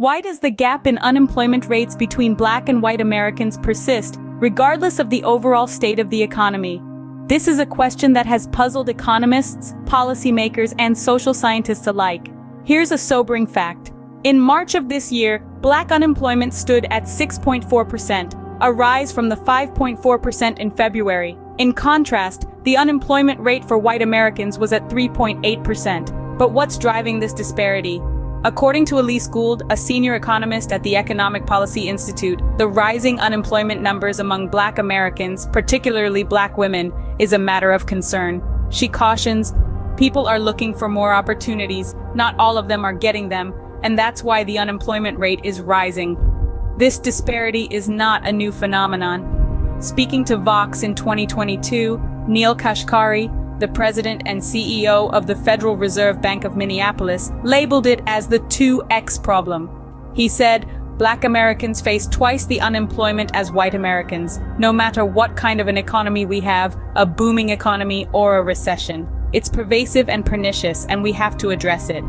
Why does the gap in unemployment rates between Black and white Americans persist, regardless of the overall state of the economy? This is a question that has puzzled economists, policymakers, and social scientists alike. Here's a sobering fact. In March of this year, Black unemployment stood at 6.4%, a rise from the 5.4% in February. In contrast, the unemployment rate for white Americans was at 3.8%. But what's driving this disparity? According to Elise Gould, a senior economist at the Economic Policy Institute, the rising unemployment numbers among Black Americans, particularly Black women, is a matter of concern. She cautions, people are looking for more opportunities, not all of them are getting them, and that's why the unemployment rate is rising. This disparity is not a new phenomenon. Speaking to Vox in 2022, Neil Kashkari, the president and CEO of the Federal Reserve Bank of Minneapolis, labeled it as the 2X problem. He said, Black Americans face twice the unemployment as white Americans, no matter what kind of an economy we have, a booming economy or a recession. It's pervasive and pernicious, and we have to address it.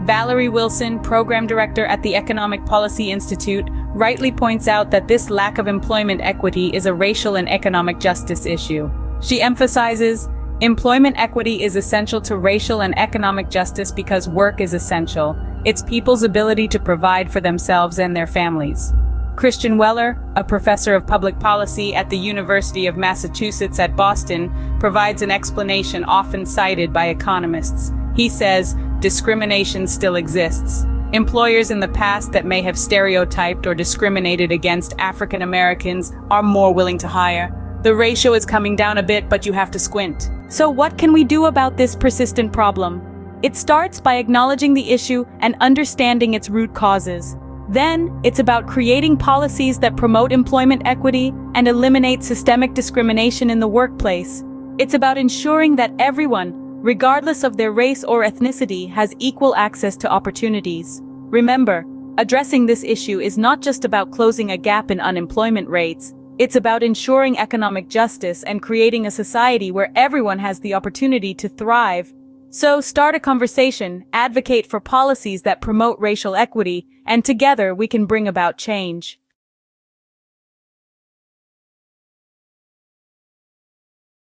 Valerie Wilson, program director at the Economic Policy Institute, rightly points out that this lack of employment equity is a racial and economic justice issue. She emphasizes, employment equity is essential to racial and economic justice because work is essential. It's people's ability to provide for themselves and their families. Christian Weller, a professor of public policy at the University of Massachusetts at Boston, provides an explanation often cited by economists. He says, discrimination still exists. Employers in the past that may have stereotyped or discriminated against African Americans are more willing to hire. The ratio is coming down a bit, but you have to squint. So what can we do about this persistent problem? It starts by acknowledging the issue and understanding its root causes. Then, it's about creating policies that promote employment equity and eliminate systemic discrimination in the workplace. It's about ensuring that everyone, regardless of their race or ethnicity, has equal access to opportunities. Remember, addressing this issue is not just about closing a gap in unemployment rates. It's about ensuring economic justice and creating a society where everyone has the opportunity to thrive. So start a conversation, advocate for policies that promote racial equity, and together we can bring about change.